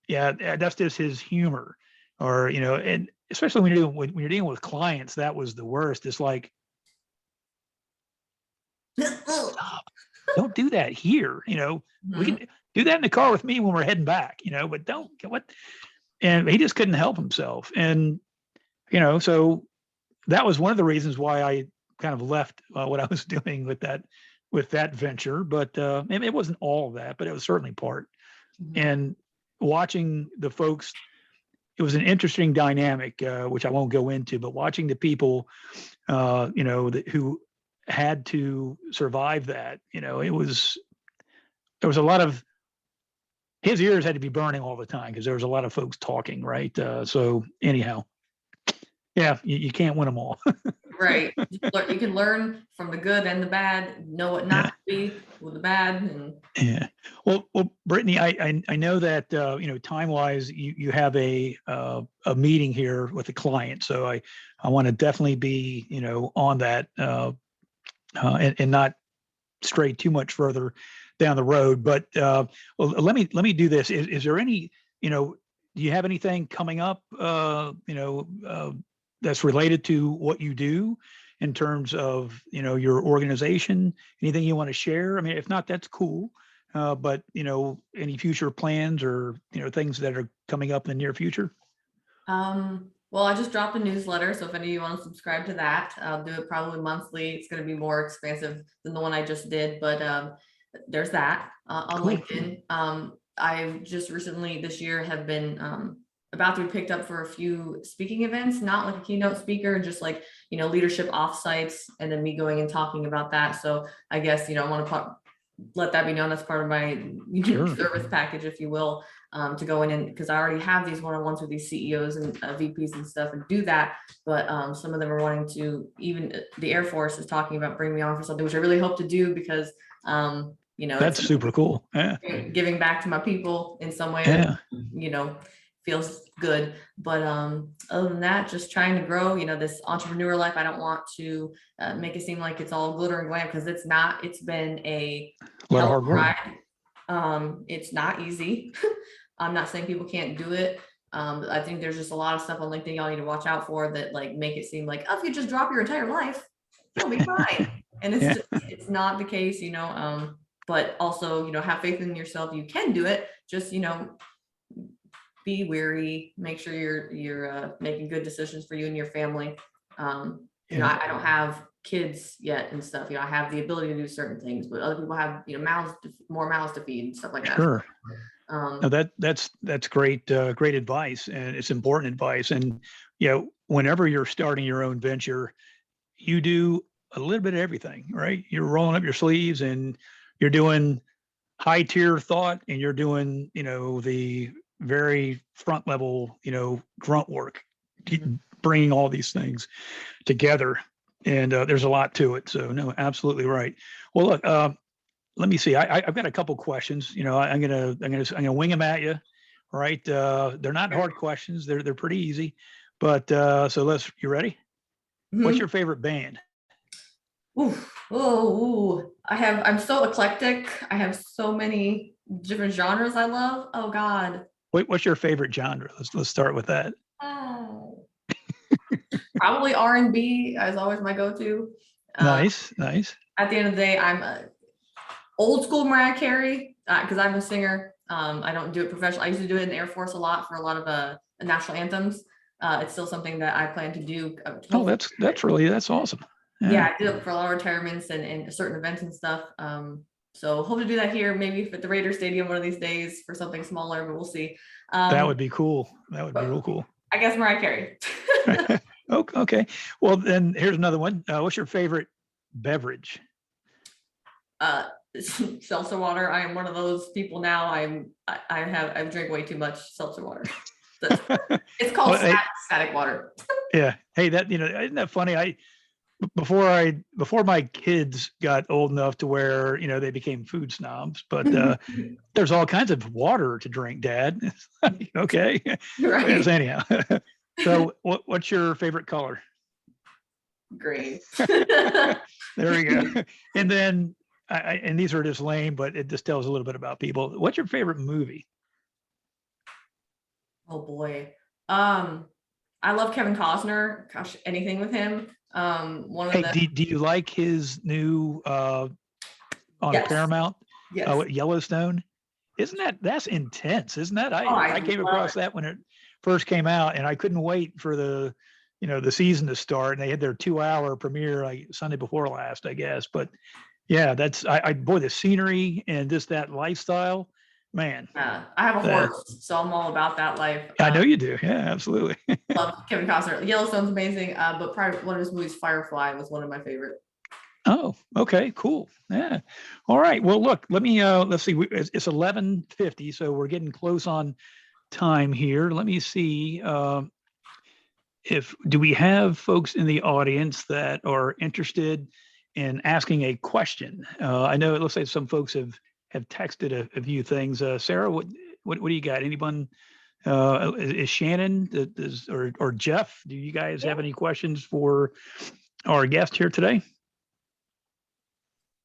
that's just his humor. Or, and especially when you're dealing with clients, that was the worst. It's like, stop. Don't do that here. We can do that in the car with me when we're heading back, but don't what. And he just couldn't help himself. And, so that was one of the reasons why I kind of left what I was doing with that venture, but and it wasn't all of that, but it was certainly part. And watching the folks, it was an interesting dynamic, which I won't go into, but watching the people, who had to survive that, there was a lot of, his ears had to be burning all the time because there was a lot of folks talking, right? So anyhow, yeah, you can't win them all. Right. You can learn from the good and the bad, know what not to be with the bad. And yeah. Well, Brittany, I know that time wise, you have a meeting here with a client, so I want to definitely be on that and not stray too much further down the road. But well, let me do this. Is there any do you have anything coming up that's related to what you do in terms of your organization? Anything you want to share? I mean, if not, that's cool. But any future plans or things that are coming up in the near future? Well, I just dropped a newsletter, so if any of you want to subscribe to that, I'll do it probably monthly. It's going to be more expansive than the one I just did, but there's that on Cool. LinkedIn. I just recently this year have been about to be picked up for a few speaking events, not like a keynote speaker, just like leadership offsites, and then me going and talking about that. So I guess I want to let that be known as part of my Sure. service package, if you will, to go in, and because I already have these one-on-ones with these CEOs and VPs and stuff and do that. But some of them are wanting to, even the Air Force is talking about bringing me on for something, which I really hope to do because, That's super cool. Yeah. Giving back to my people in some way, Yeah. feels good. But other than that, just trying to grow, this entrepreneur life. I don't want to make it seem like it's all glitter and glam, because it's not. It's been a lot of hard work. ride. It's not easy. I'm not saying people can't do it. I think there's just a lot of stuff on LinkedIn y'all need to watch out for that make it seem like, oh, if you just drop your entire life, you'll be fine. And it's not the case, but also, have faith in yourself. You can do it. Just, be wary, make sure you're making good decisions for you and your family. I don't have kids yet and stuff. I have the ability to do certain things, but other people have, more mouths to feed and stuff like that. Sure. No, that's great, great advice, and it's important advice. And whenever you're starting your own venture, you do a little bit of everything, right? You're rolling up your sleeves and you're doing high tier thought, and you're doing the very front level grunt work, bringing all these things together. And there's a lot to it. So no, absolutely right. Well, look, let me see. I've got a couple questions. I'm gonna wing them at you. All right. They're not hard questions. They're pretty easy. But so you ready? What's your favorite band? I'm so eclectic. I have so many different genres I love. Oh God. What's your favorite genre? Let's start with that. Probably R&B is always my go-to. Nice. At the end of the day, I'm old school Mariah Carey because I'm a singer. I don't do it professionally. I used to do it in the Air Force a lot for a lot of national anthems. It's still something that I plan to do. Oh, that's awesome. Yeah, I did it for a lot of retirements and certain events and stuff. So hope to do that here, maybe at the Raider Stadium one of these days for something smaller, but we'll see. That would be cool. That would be real cool. I guess Mariah Carey. Okay. Well, then here's another one. What's your favorite beverage? Seltzer water. I am one of those people now. I drink way too much seltzer water. It's called static water. Yeah. Hey, isn't that funny? Before my kids got old enough to where they became food snobs, but there's all kinds of water to drink, Dad. Okay. Right. Yes, anyhow. So what's your favorite color? Green. There we go. And then and these are just lame, but it just tells a little bit about people. What's your favorite movie? Oh boy. I love Kevin Costner. Gosh, anything with him. Do you like his new on Paramount? Yes. Yellowstone? That's intense, isn't that? I came across that when it first came out, and I couldn't wait for the the season to start, and they had their 2-hour premiere like Sunday before last, I guess. But yeah, that's boy, the scenery and just that lifestyle, man. I have a horse, so I'm all about that life. I know you do. Yeah, absolutely. Love Kevin Costner. Yellowstone's amazing, but probably one of his movies, Firefly, was one of my favorite. Oh, okay, cool. Yeah. All right. Well, look, let me let's see. It's 11:50, so we're getting close on time here. Let me see. Do we have folks in the audience that are interested in asking a question? I know it looks like some folks have texted a few things. Sarah, what do you got? Anyone? Is Shannon or Jeff? Do you guys have any questions for our guest here today?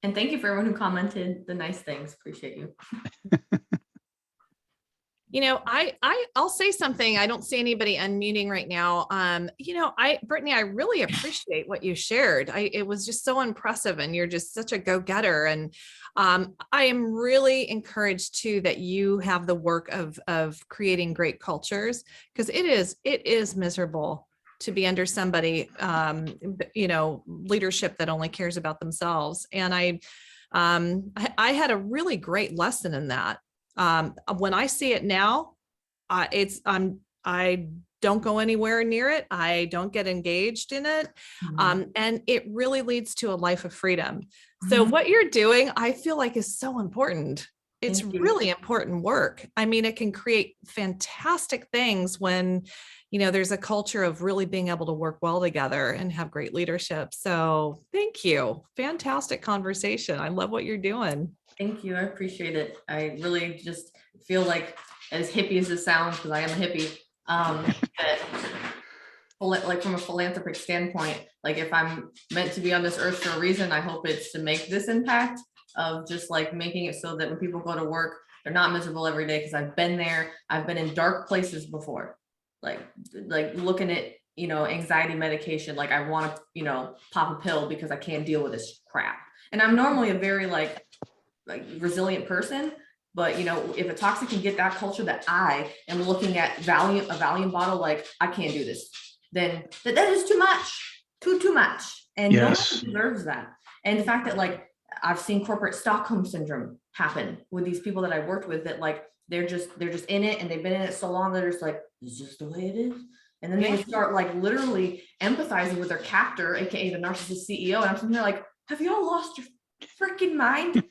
And thank you for everyone who commented the nice things. Appreciate you. I'll say something. I don't see anybody unmuting right now. Brittany, I really appreciate what you shared. It was just so impressive, and you're just such a go-getter. And I am really encouraged too that you have the work of creating great cultures, because it is miserable to be under somebody, leadership that only cares about themselves. And I had a really great lesson in that. When I see it now, I don't go anywhere near it. I don't get engaged in it. And it really leads to a life of freedom. So what you're doing, I feel like, is so important. It's really important work. I mean, it can create fantastic things when, there's a culture of really being able to work well together and have great leadership. So thank you. Fantastic conversation. I love what you're doing. Thank you. I appreciate it. I really just feel like, as hippie as it sounds, because I am a hippie, that like from a philanthropic standpoint, like if I'm meant to be on this earth for a reason, I hope it's to make this impact of just like making it so that when people go to work, they're not miserable every day. Because I've been there. I've been in dark places before, like looking at, anxiety medication. Like I want to, pop a pill because I can't deal with this crap. And I'm normally a very like resilient person, but if a toxic can get that culture that I am looking at a Valium bottle, like I can't do this, then that is too much. And no one deserves that. And the fact that like I've seen corporate Stockholm syndrome happen with these people that I worked with, that like they're just in it, and they've been in it so long, they're just like, it's just the way it is. And then they start like literally empathizing with their captor, aka the narcissist CEO. And I'm sitting here like, have you all lost your freaking mind?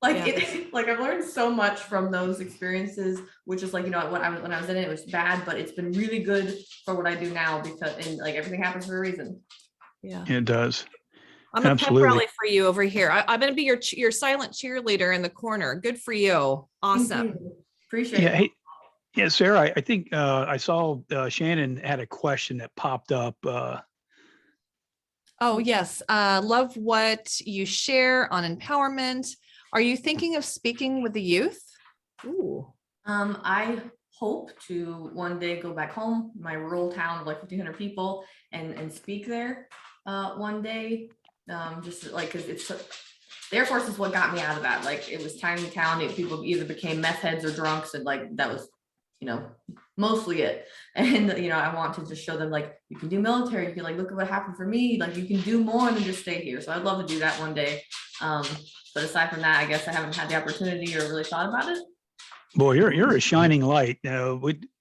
Like I've learned so much from those experiences, which is like, when I was in it, it was bad, but it's been really good for what I do now, because like everything happens for a reason. Yeah, it does. I'm a pep rally for you over here. I'm going to be your silent cheerleader in the corner. Good for you. Awesome. Appreciate it. Hey, yeah, Sarah, I think I saw Shannon had a question that popped up. Oh, yes. Love what you share on empowerment. Are you thinking of speaking with the youth? Ooh. I hope to one day go back home, my rural town of like 1,500 people, and speak there one day. Just like, because the Air Force is what got me out of that. Like it was tiny town. People either became meth heads or drunks, and like that was, mostly it. And I want to just show them like, you can do military. You can like, look at what happened for me. Like you can do more than just stay here. So I'd love to do that one day. But aside from that, I guess I haven't had the opportunity or really thought about it. Boy, you're a shining light.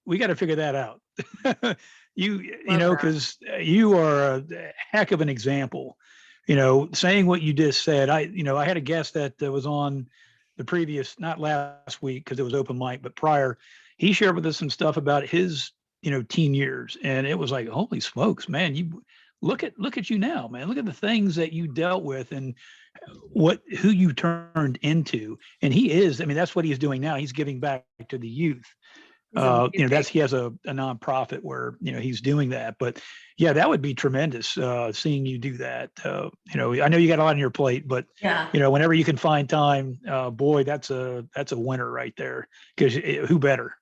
We got to figure that out. Because you are a heck of an example. Saying what you just said. I had a guest that was on the previous, not last week because it was open mic, but prior. He shared with us some stuff about his, teen years, and it was like, holy smokes, man! You look at you now, man. Look at the things that you dealt with and who you turned into. And he is. I mean, that's what he's doing now. He's giving back to the youth. He has a nonprofit where he's doing that. But yeah, that would be tremendous seeing you do that. I know you got a lot on your plate, but whenever you can find time, boy, that's a winner right there. Because who better?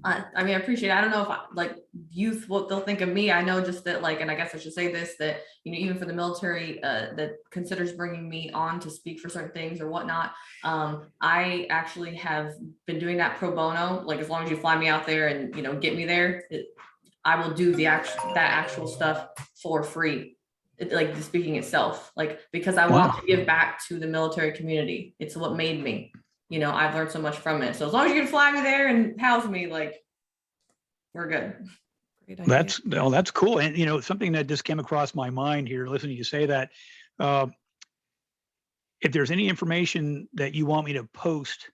I appreciate it. I don't know if youth, what they'll think of me. I know just that and I guess I should say this, that, even for the military that considers bringing me on to speak for certain things or whatnot, I actually have been doing that pro bono, like as long as you fly me out there and, get me there, I will do that actual stuff for free. Like the speaking itself, like, because I want to give back to the military community. It's what made me, I've learned so much from it. So as long as you can fly me there and house me, like, we're good. Great idea. That's cool. And something that just came across my mind here, listening to you say that, if there's any information that you want me to post,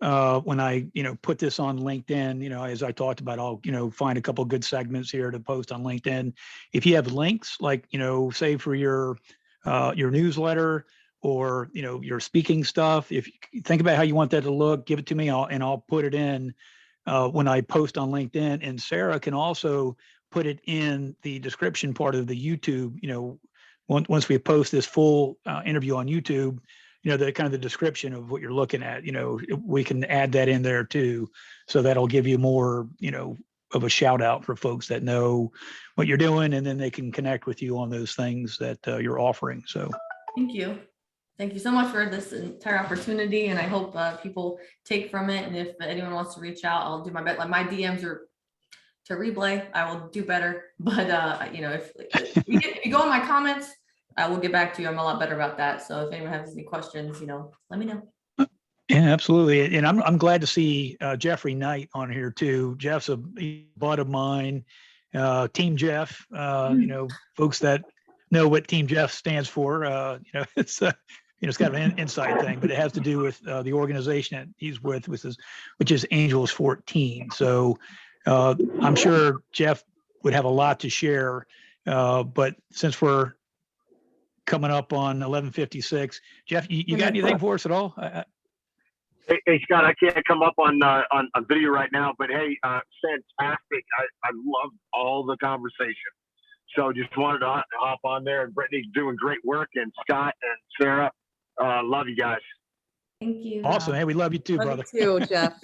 when I, put this on LinkedIn, as I talked about, I'll, find a couple of good segments here to post on LinkedIn. If you have links, like, say for your newsletter or, your speaking stuff, if you think about how you want that to look, give it to me, and I'll put it in when I post on LinkedIn. And Sarah can also put it in the description part of the YouTube, once we post this full interview on YouTube, the kind of the description of what you're looking at, we can add that in there too. So that'll give you more, of a shout out for folks that know what you're doing, and then they can connect with you on those things that you're offering. So Thank you. Thank you so much for this entire opportunity. And I hope people take from it. And if anyone wants to reach out, I'll do my best. Like, my DMs are to replay. I will do better. But, if you go in my comments, I will get back to you. I'm a lot better about that. So if anyone has any questions, let me know. yeah, absolutely. And I'm glad to see Jeffrey Knight on here too. Jeff's a bud of mine, Team Jeff. Folks that know what Team Jeff stands for. It's it's kind of an inside thing, but it has to do with the organization that he's with, which is Angels 14. So I'm sure Jeff would have a lot to share. But since we're coming up on 11:56, Jeff, you got anything for us at all? Hey, Scott, I can't come up on video right now, but hey, fantastic. I love all the conversation. So just wanted to hop on there, and Brittany's doing great work, and Scott and Sarah, love you guys. Thank you. Awesome. Hey, we love you too, Love brother. you too, Jeff.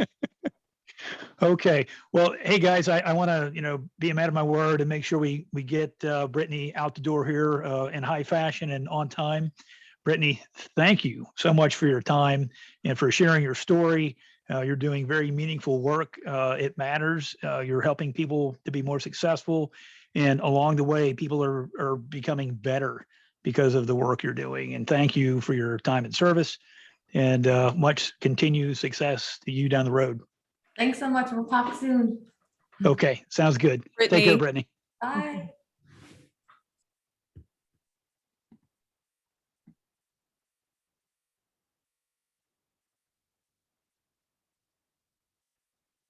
Okay. Well, hey guys, I want to, be a man of my word and make sure we get Brittany out the door here in high fashion and on time. Brittany, thank you so much for your time and for sharing your story. You're doing very meaningful work. It matters. You're helping people to be more successful. And along the way, people are becoming better because of the work you're doing. And thank you for your time and service, and much continued success to you down the road. Thanks so much. We'll talk soon. Okay. Sounds good. Take care, Brittany. Bye.